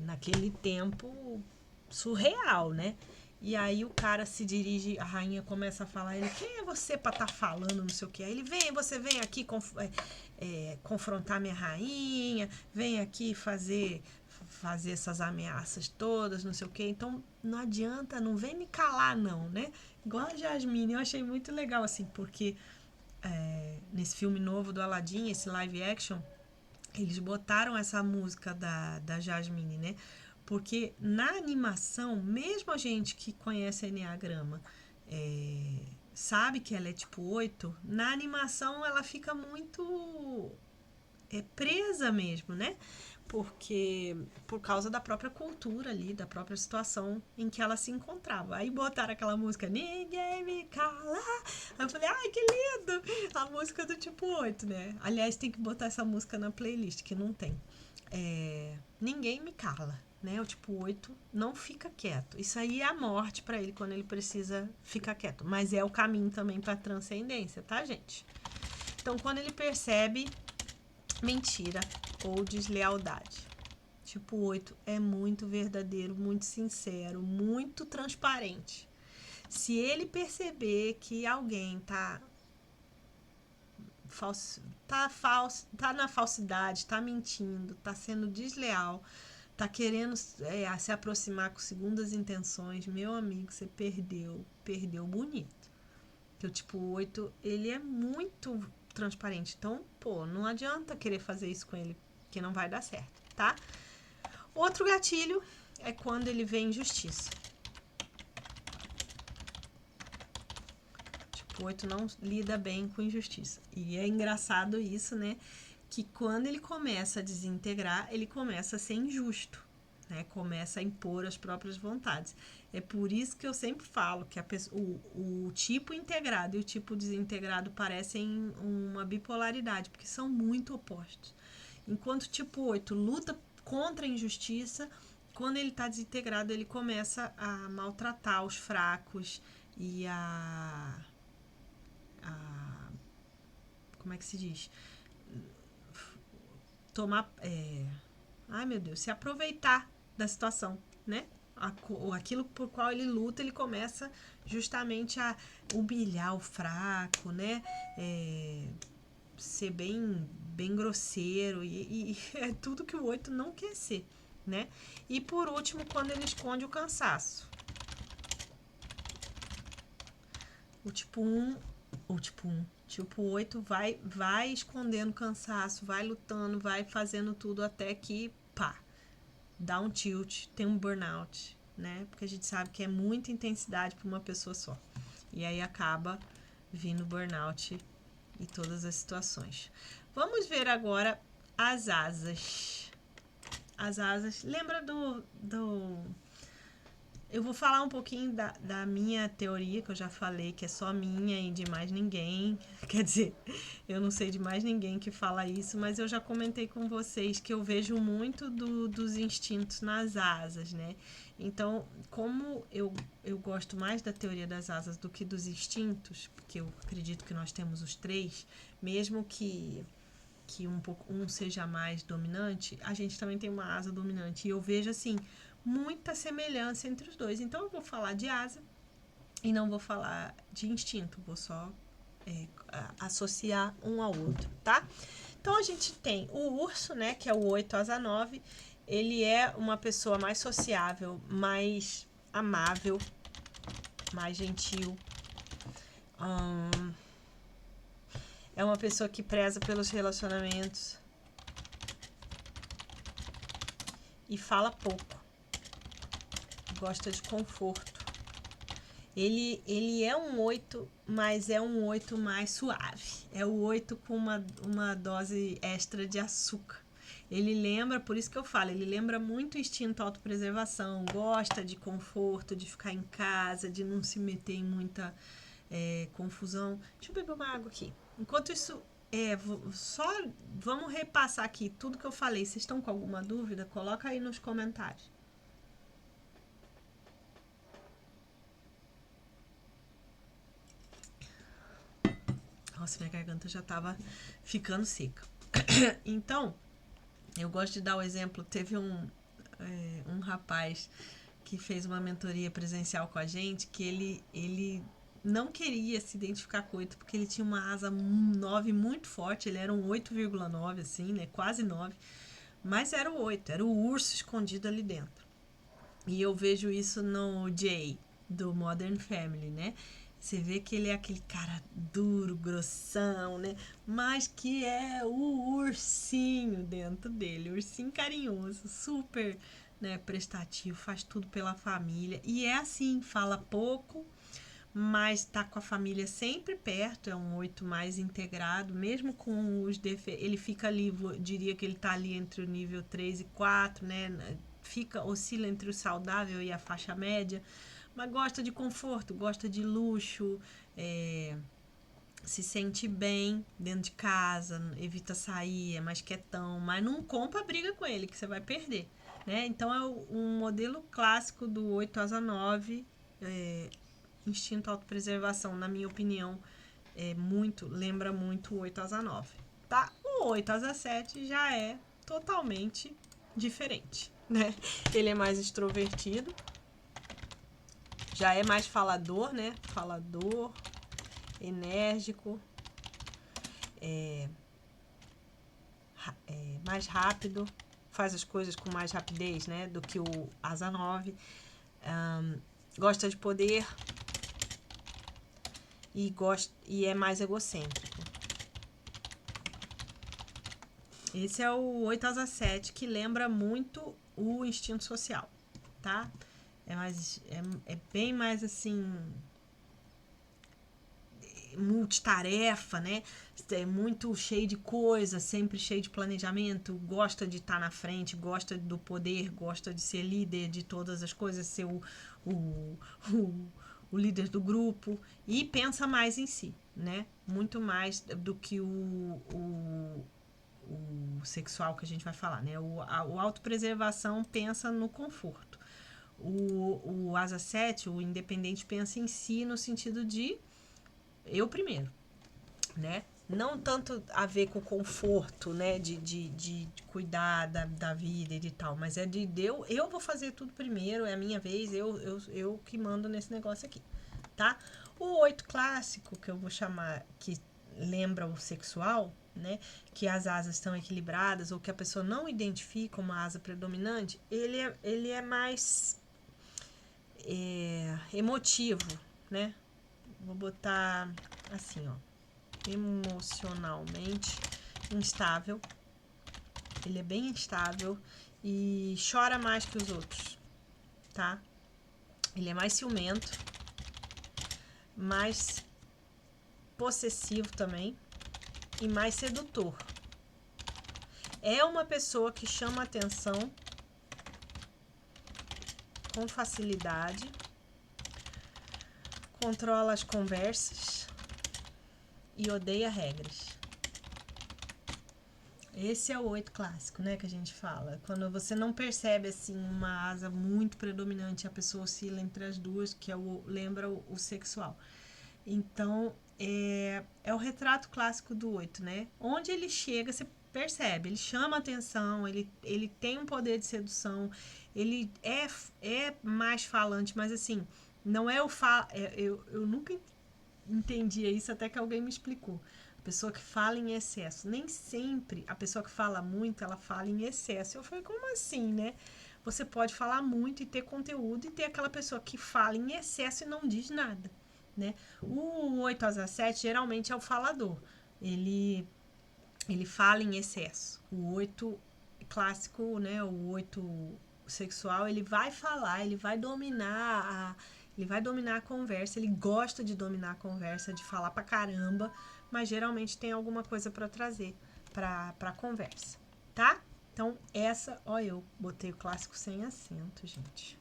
naquele tempo, surreal, né? E aí o cara se dirige, a rainha começa a falar, ele, quem é você pra estar falando, não sei o que. Aí ele, você vem aqui confrontar minha rainha, vem aqui fazer essas ameaças todas, não sei o que. Então não adianta, não vem me calar não, né? Igual a Jasmine, eu achei muito legal assim, porque nesse filme novo do Aladdin, esse live action, eles botaram essa música da Jasmine, né? Porque na animação, mesmo a gente que conhece a Enneagrama, sabe que ela é tipo 8, na animação ela fica muito presa mesmo, né? porque por causa da própria cultura ali, da própria situação em que ela se encontrava. Aí botaram aquela música Ninguém Me Cala. Aí eu falei, ai, que lindo! A música do tipo 8, né? Aliás, tem que botar essa música na playlist, que não tem. Ninguém me cala, né? O tipo 8 não fica quieto. Isso aí é a morte pra ele quando ele precisa ficar quieto. Mas é o caminho também pra transcendência, tá, gente? Então, quando ele percebe mentira ou deslealdade. Tipo 8 é muito verdadeiro, muito sincero, muito transparente. Se ele perceber que alguém tá na falsidade, tá mentindo, tá sendo desleal, tá querendo se aproximar com segundas intenções, meu amigo, você perdeu bonito. Porque o tipo 8, ele é muito transparente. Então, pô, não adianta querer fazer isso com ele, que não vai dar certo, tá? Outro gatilho é quando ele vê injustiça. Tipo, 8 não lida bem com injustiça. E é engraçado isso, né? Que quando ele começa a desintegrar, ele começa a ser injusto, né? Começa a impor as próprias vontades. É por isso que eu sempre falo que o tipo integrado e o tipo desintegrado parecem uma bipolaridade, porque são muito opostos. Enquanto o tipo 8 luta contra a injustiça, quando ele está desintegrado, ele começa a maltratar os fracos e como é que se diz? Tomar. Ai, meu Deus, se aproveitar da situação, né? Aquilo por qual ele luta, ele começa justamente a humilhar o fraco, né? Ser bem grosseiro e é tudo que o 8 não quer ser, né? E por último, quando ele esconde o cansaço. O tipo 1, tipo 8 vai escondendo cansaço, vai lutando, vai fazendo tudo até que, pá, dá um tilt, tem um burnout, né? Porque a gente sabe que é muita intensidade para uma pessoa só. E aí acaba vindo burnout e todas as situações. Vamos ver agora as asas. As asas. Lembra eu vou falar um pouquinho da minha teoria, que eu já falei, que é só minha e de mais ninguém. Quer dizer, eu não sei de mais ninguém que fala isso, mas eu já comentei com vocês que eu vejo muito dos instintos nas asas, né? Então, como eu gosto mais da teoria das asas do que dos instintos, porque eu acredito que nós temos os três, mesmo que um seja mais dominante, a gente também tem uma asa dominante. E eu vejo, assim, muita semelhança entre os dois. Então, eu vou falar de asa e não vou falar de instinto. Vou só associar um ao outro, tá? Então, a gente tem o urso, né, que é o 8 asa 9. Ele é uma pessoa mais sociável, mais amável, mais gentil. É uma pessoa que preza pelos relacionamentos e fala pouco. Gosta de conforto. Ele é um 8, mas é um 8 mais suave. É o 8 com uma dose extra de açúcar. Ele lembra, por isso que eu falo, ele lembra muito o instinto autopreservação, gosta de conforto, de ficar em casa, de não se meter em muita confusão. Deixa eu beber uma água aqui. Enquanto isso, só vamos repassar aqui tudo que eu falei. Vocês estão com alguma dúvida? Coloca aí nos comentários. Nossa, minha garganta já tava ficando seca. Então, eu gosto de dar o exemplo. Teve um rapaz que fez uma mentoria presencial com a gente que ele não queria se identificar com 8 porque ele tinha uma asa 9 muito forte. Ele era um 8,9 assim, né? Quase 9. Mas era o 8, era o urso escondido ali dentro. E eu vejo isso no Jay, do Modern Family, né? Você vê que ele é aquele cara duro, grossão, né? Mas que é o ursinho dentro dele, ursinho carinhoso, super, né, prestativo, faz tudo pela família. E é assim, fala pouco, mas tá com a família sempre perto, é um 8 mais integrado, mesmo com os defeitos, ele fica ali, diria que ele tá ali entre o nível 3 e 4, né? Oscila entre o saudável e a faixa média, mas gosta de conforto, gosta de luxo, se sente bem dentro de casa, evita sair, é mais quietão, mas não compra briga com ele, que você vai perder, né? Então é um modelo clássico do 8 asa 9, instinto autopreservação, na minha opinião, lembra muito o 8 asa 9, tá? O 8 asa 7 já é totalmente diferente, né? Ele é mais extrovertido, já é mais falador, né? Falador, enérgico, mais rápido, faz as coisas com mais rapidez, né? Do que o asa 9. Gosta de poder e é mais egocêntrico. Esse é o 8 asa 7, que lembra muito o instinto social, tá? É bem mais assim, multitarefa, né? É muito cheio de coisa, sempre cheio de planejamento, gosta de estar na frente, gosta do poder, gosta de ser líder de todas as coisas, ser o, o líder do grupo, e pensa mais em si, né? Muito mais do que o sexual que a gente vai falar, né? O autopreservação pensa no conforto. O asa 7, o independente, pensa em si no sentido de eu primeiro, né? Não tanto a ver com o conforto, né? De cuidar da vida e de tal, mas é de eu vou fazer tudo primeiro, é a minha vez, eu que mando nesse negócio aqui, tá? O 8 clássico, que eu vou chamar, que lembra o sexual, né? Que as asas estão equilibradas ou que a pessoa não identifica uma asa predominante, ele é mais emotivo, né? Vou botar assim, ó. Emocionalmente instável. Ele é bem instável e chora mais que os outros, tá? Ele é mais ciumento, mais possessivo também e mais sedutor. É uma pessoa que chama atenção com facilidade, controla as conversas e odeia regras. Esse é o 8 clássico, né, que a gente fala. Quando você não percebe, assim, uma asa muito predominante, a pessoa oscila entre as duas, que lembra o sexual. Então, é o retrato clássico do 8, né? Onde ele chega, você percebe, ele chama atenção, ele tem um poder de sedução, ele é mais falante, mas assim, não é eu nunca entendia isso até que alguém me explicou. A pessoa que fala em excesso. Nem sempre a pessoa que fala muito, ela fala em excesso. Eu falei, como assim, né? Você pode falar muito e ter conteúdo e ter aquela pessoa que fala em excesso e não diz nada, né? O 8 asa 7 geralmente é o falador. Ele fala em excesso. O 8 clássico, né? O 8 sexual, ele vai falar, ele vai dominar a conversa, ele gosta de dominar a conversa, de falar pra caramba, mas geralmente tem alguma coisa para trazer pra conversa, tá? Então, eu botei o clássico sem acento, gente.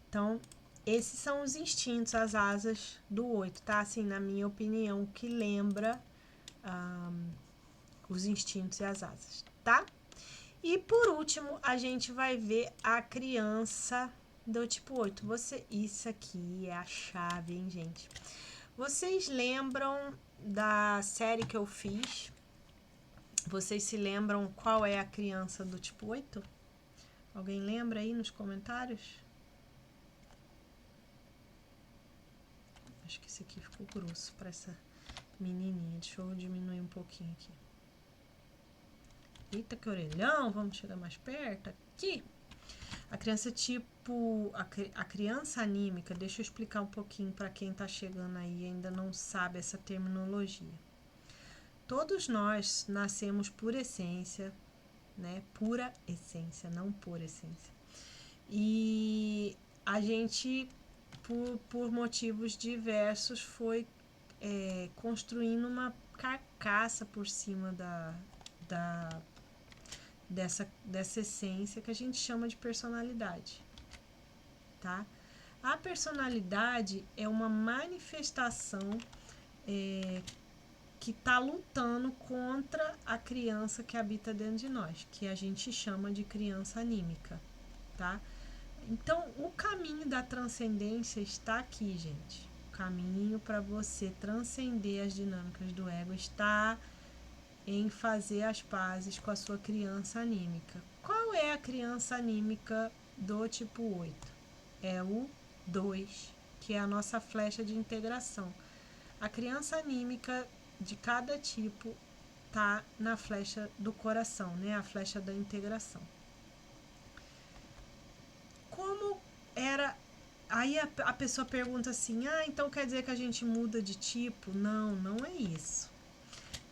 Então, esses são os instintos, as asas do 8, tá? Assim, na minha opinião, que lembra os instintos e as asas, tá? E por último, a gente vai ver a criança do tipo 8. Isso aqui é a chave, hein, gente? Vocês lembram da série que eu fiz? Vocês se lembram qual é a criança do tipo 8? Alguém lembra aí nos comentários? Acho que esse aqui ficou grosso para essa menininha. Deixa eu diminuir um pouquinho aqui. Eita, que orelhão! Vamos chegar mais perto aqui. A criança tipo... A criança anímica, deixa eu explicar um pouquinho para quem tá chegando aí e ainda não sabe essa terminologia. Todos nós nascemos por essência, né? Pura essência, não por essência. E a gente por motivos diversos, foi construindo uma carcaça por cima dessa essência que a gente chama de personalidade, tá? A personalidade é uma manifestação que está lutando contra a criança que habita dentro de nós, que a gente chama de criança anímica, tá? Então, o caminho da transcendência está aqui, gente. O caminho para você transcender as dinâmicas do ego está em fazer as pazes com a sua criança anímica. Qual é a criança anímica do tipo 8? É o 2, que é a nossa flecha de integração. A criança anímica de cada tipo tá na flecha do coração, né? A flecha da integração. Como era... Aí a pessoa pergunta assim, então quer dizer que a gente muda de tipo? Não, não é isso.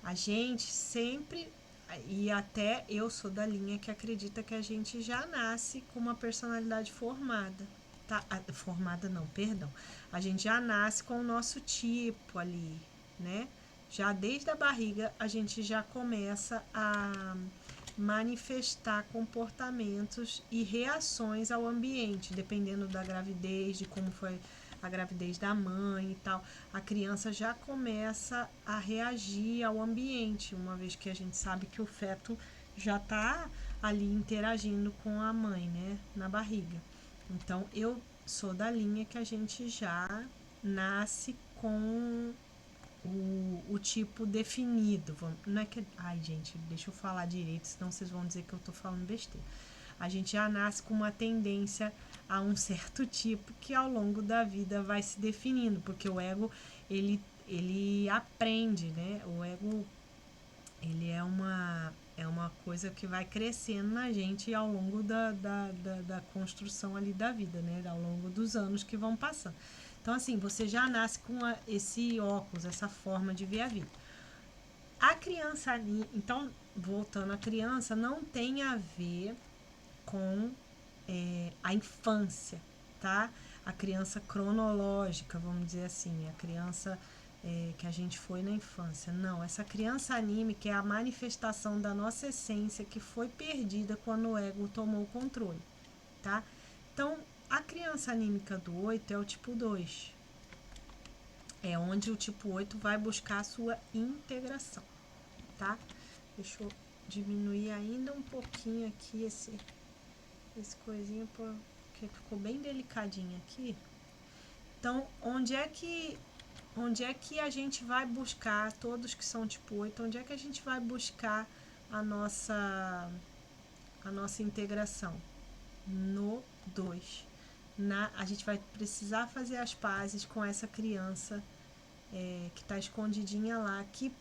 A gente sempre, e até eu sou da linha que acredita que a gente já nasce com uma personalidade formada, tá? Formada não, perdão. A gente já nasce com o nosso tipo ali, né? Já desde a barriga a gente já começa a manifestar comportamentos e reações ao ambiente, dependendo da gravidez, de como foi a gravidez da mãe e tal. A criança já começa a reagir ao ambiente, uma vez que a gente sabe que o feto já está ali interagindo com a mãe, né, na barriga. Então, eu sou da linha que a gente já nasce com o tipo definido. Não é que... Ai, gente, deixa eu falar direito, senão vocês vão dizer que eu tô falando besteira. A gente já nasce com uma tendência a um certo tipo que ao longo da vida vai se definindo, porque o ego, ele aprende, né? O ego, ele é uma coisa que vai crescendo na gente ao longo da construção ali da vida, né? Ao longo dos anos que vão passando. Então, assim, você já nasce com esse óculos, essa forma de ver a vida. A criança ali, então, voltando à criança, não tem a ver com a infância, tá? A criança cronológica, vamos dizer assim, a criança que a gente foi na infância. Não, essa criança anímica é a manifestação da nossa essência que foi perdida quando o ego tomou o controle, tá? Então, a criança anímica do 8 é o tipo 2. É onde o tipo 8 vai buscar a sua integração, tá? Deixa eu diminuir ainda um pouquinho aqui esse coisinho, porque ficou bem delicadinho aqui. Então, onde é que a gente vai buscar, todos que são tipo 8, onde é que a gente vai buscar a nossa integração? No 2. A gente vai precisar fazer as pazes com essa criança que está escondidinha lá, que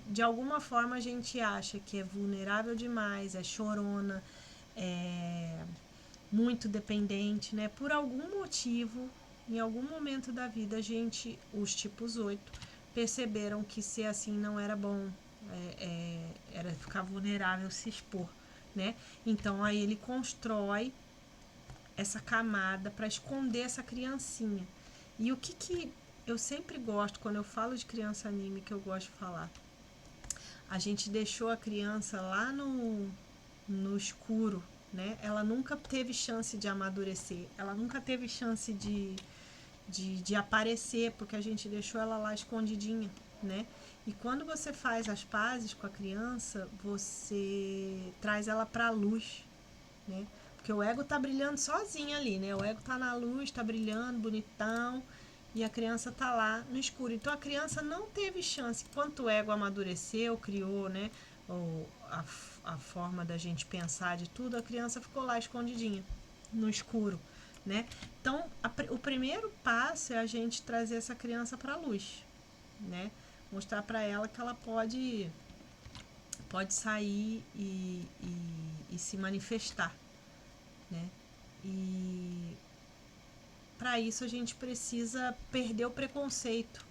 de alguma forma a gente acha que é vulnerável demais, é chorona, é muito dependente, né? Por algum motivo, em algum momento da vida, os tipos 8, perceberam que ser assim não era bom, era ficar vulnerável, se expor, né? Então aí ele constrói essa camada para esconder essa criancinha. E o que eu sempre gosto, quando eu falo de criança anímica, eu gosto de falar. A gente deixou a criança lá no escuro, né? Ela nunca teve chance de amadurecer, ela nunca teve chance de aparecer, porque a gente deixou ela lá escondidinha, né? E quando você faz as pazes com a criança, você traz ela para a luz, né? Porque o ego tá brilhando sozinho ali, né? O ego tá na luz, tá brilhando, bonitão, e a criança tá lá no escuro. Então a criança não teve chance. Enquanto o ego amadureceu, criou, né? A forma da gente pensar de tudo, a criança ficou lá escondidinha, no escuro, né? Então o primeiro passo é a gente trazer essa criança para a luz, né? Mostrar para ela que ela pode sair e se manifestar, né? E para isso a gente precisa perder o preconceito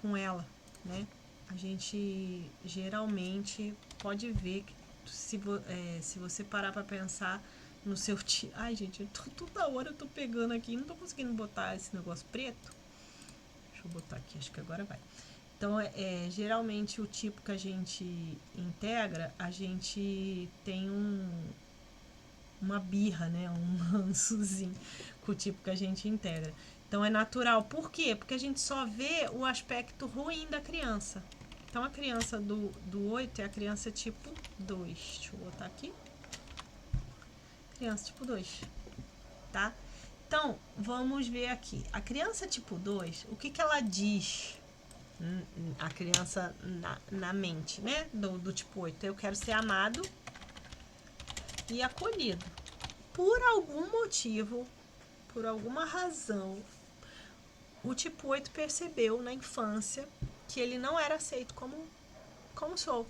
com ela, né? A gente geralmente pode ver que se você parar para pensar, no seu tipo. Ai, gente, toda hora eu tô pegando aqui, não tô conseguindo botar esse negócio preto. Deixa eu botar aqui, acho que agora vai. Então, geralmente o tipo que a gente integra, a gente tem uma birra, né? Um rançozinho com o tipo que a gente integra. Então, é natural. Por quê? Porque a gente só vê o aspecto ruim da criança. Então, a criança do 8 é a criança tipo 2. Deixa eu botar aqui. Criança tipo 2, tá? Então, vamos ver aqui. A criança tipo 2, o que ela diz? A criança na mente, né? Do tipo 8. Eu quero ser amado e acolhido. Por algum motivo, por alguma razão, o tipo 8 percebeu na infância que ele não era aceito como sou.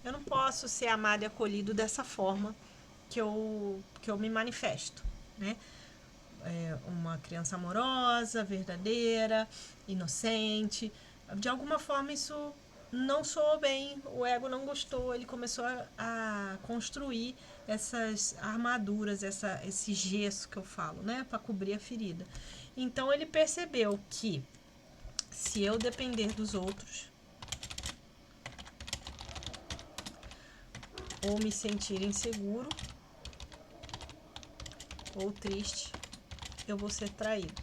Eu não posso ser amado e acolhido dessa forma que eu me manifesto, né? Uma criança amorosa, verdadeira, inocente. De alguma forma isso não soou bem, o ego não gostou, ele começou a construir essas armaduras, esse gesso que eu falo, né, para cobrir a ferida. Então ele percebeu que se eu depender dos outros ou me sentir inseguro ou triste, eu vou ser traído,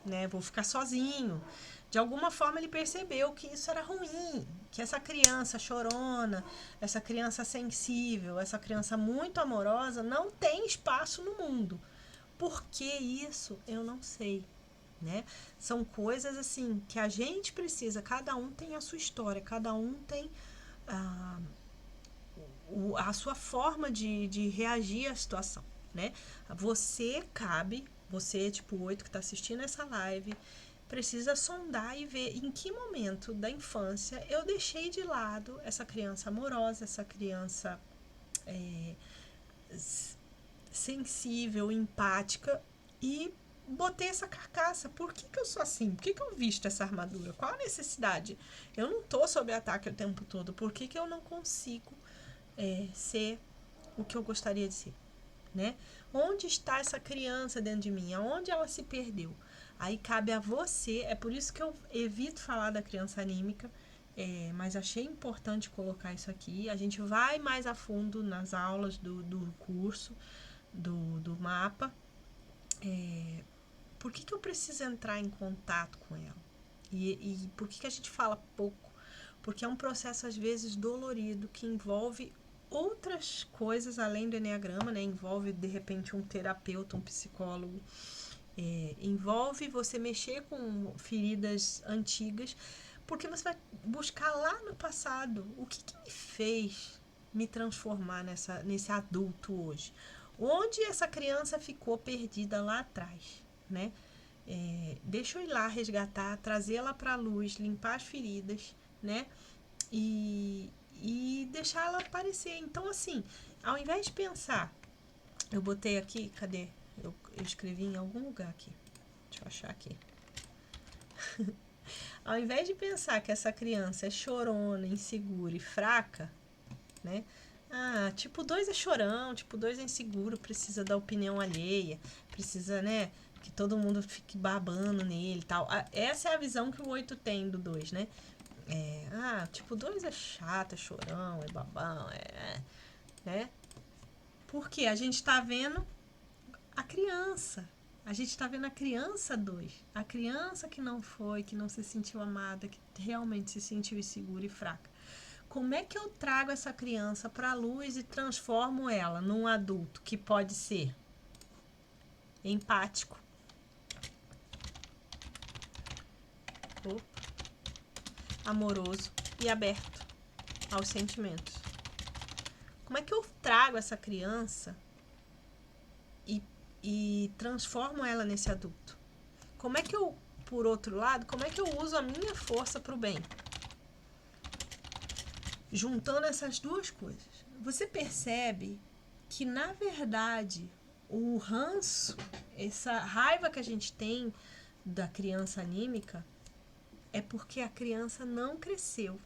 né? Vou ficar sozinho. De alguma forma ele percebeu que isso era ruim, que essa criança chorona, essa criança sensível, essa criança muito amorosa não tem espaço no mundo. Por que isso? Eu não sei, né? São coisas assim que a gente precisa, cada um tem a sua história, cada um tem a sua forma de reagir à situação, né? Você tipo 8 que está assistindo essa live, precisa sondar e ver em que momento da infância eu deixei de lado essa criança amorosa, essa criança sensível, empática e botei essa carcaça. Por que eu sou assim? Por que eu visto essa armadura? Qual a necessidade? Eu não tô sob ataque o tempo todo. Por que eu não consigo ser o que eu gostaria de ser, né? Onde está essa criança dentro de mim? Aonde ela se perdeu? Aí cabe a você, é por isso que eu evito falar da criança anímica, mas achei importante colocar isso aqui. A gente vai mais a fundo nas aulas do curso, do mapa. Por que eu preciso entrar em contato com ela? E por que a gente fala pouco? Porque é um processo, às vezes, dolorido, que envolve outras coisas além do enneagrama, né? Envolve, de repente, um terapeuta, um psicólogo. Envolve você mexer com feridas antigas, porque você vai buscar lá no passado o que me fez me transformar nesse adulto hoje. Onde essa criança ficou perdida lá atrás, né? Deixa eu ir lá resgatar, trazê-la para a luz, limpar as feridas, né? E deixar ela aparecer. Então, assim, ao invés de pensar, eu botei aqui, cadê? Eu escrevi em algum lugar aqui. Deixa eu achar aqui. Ao invés de pensar que essa criança é chorona, insegura e fraca, né? Tipo 2 é chorão, tipo 2 é inseguro, precisa da opinião alheia, precisa, né, que todo mundo fique babando nele e tal. Essa é a visão que o 8 tem do 2, né? Tipo 2 é chato, é chorão, é babão, né? Porque a gente tá vendo a criança. A gente tá vendo a criança 2. A criança que não foi, que não se sentiu amada, que realmente se sentiu insegura e fraca. Como é que eu trago essa criança para a luz e transformo ela num adulto que pode ser empático, amoroso e aberto aos sentimentos? Como é que eu trago essa criança e transformo ela nesse adulto? Como é que eu, por outro lado, como é que eu uso a minha força para o bem? Juntando essas duas coisas, você percebe que, na verdade, o ranço, essa raiva que a gente tem da criança anímica, é porque a criança não cresceu.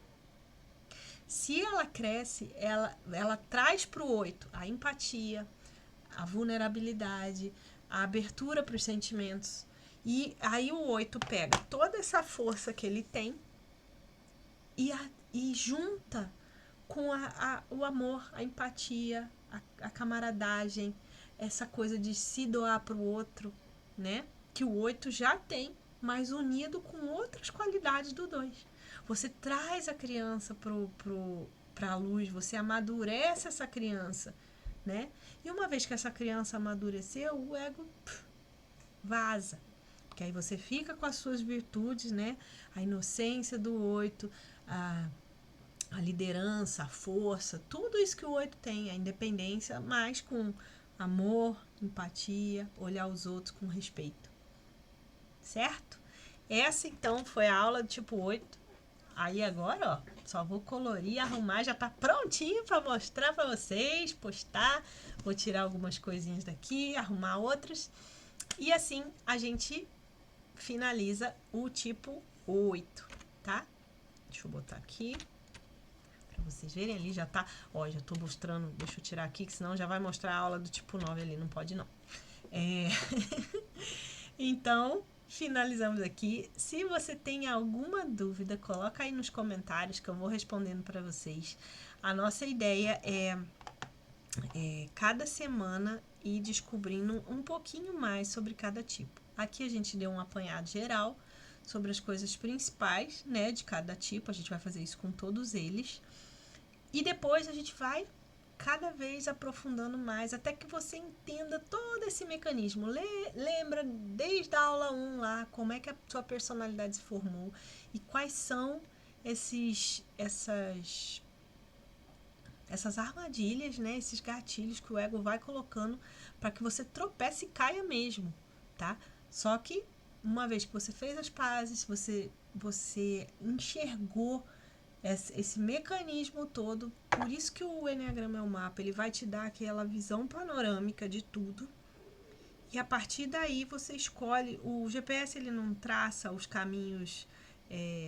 Se ela cresce, ela traz para o 8 a empatia, a vulnerabilidade, a abertura para os sentimentos. E aí o 8 pega toda essa força que ele tem e junta com o amor, a empatia, a camaradagem, essa coisa de se doar para o outro, né? Que o 8 já tem, mas unido com outras qualidades do 2. Você traz a criança para a luz, você amadurece essa criança, né? E uma vez que essa criança amadureceu, o ego vaza. Que aí você fica com as suas virtudes, né? A inocência do 8, a liderança, a força, tudo isso que o 8 tem, a independência, mas com amor, empatia, olhar os outros com respeito. Certo? Essa então foi a aula do tipo 8. Aí agora, ó, só vou colorir, arrumar, já tá prontinho para mostrar para vocês, postar. Vou tirar algumas coisinhas daqui, arrumar outras. E assim a gente finaliza o tipo 8, tá? Deixa eu botar aqui para vocês verem ali, já tá, ó, já tô mostrando, deixa eu tirar aqui, que senão já vai mostrar a aula do tipo 9 ali, não pode não. Então, finalizamos aqui. Se você tem alguma dúvida, coloca aí nos comentários que eu vou respondendo para vocês. A nossa ideia é cada semana ir descobrindo um pouquinho mais sobre cada tipo. Aqui a gente deu um apanhado geral sobre as coisas principais, né, de cada tipo. A gente vai fazer isso com todos eles. E depois a gente vai cada vez aprofundando mais, até que você entenda todo esse mecanismo. Lembra desde a aula 1 lá, como é que a sua personalidade se formou e quais são essas armadilhas, né? Esses gatilhos que o ego vai colocando para que você tropece e caia mesmo, tá? Só que uma vez que você fez as pazes, você enxergou esse mecanismo todo, por isso que o Enneagrama é um mapa, ele vai te dar aquela visão panorâmica de tudo, e a partir daí você escolhe, o GPS ele não traça os caminhos,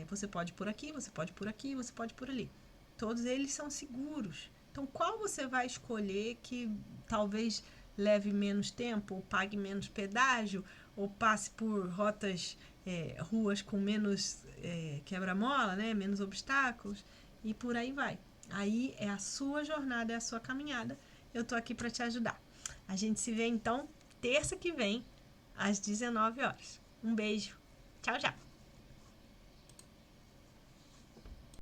você pode ir por aqui, você pode ir por aqui, você pode ir por ali, todos eles são seguros, então qual você vai escolher que talvez leve menos tempo, ou pague menos pedágio, ou passe por rotas, ruas com menos quebra-mola, né? Menos obstáculos, e por aí vai. Aí é a sua jornada, é a sua caminhada. Eu tô aqui para te ajudar. A gente se vê então terça que vem, às 19 horas. Um beijo. Tchau, tchau.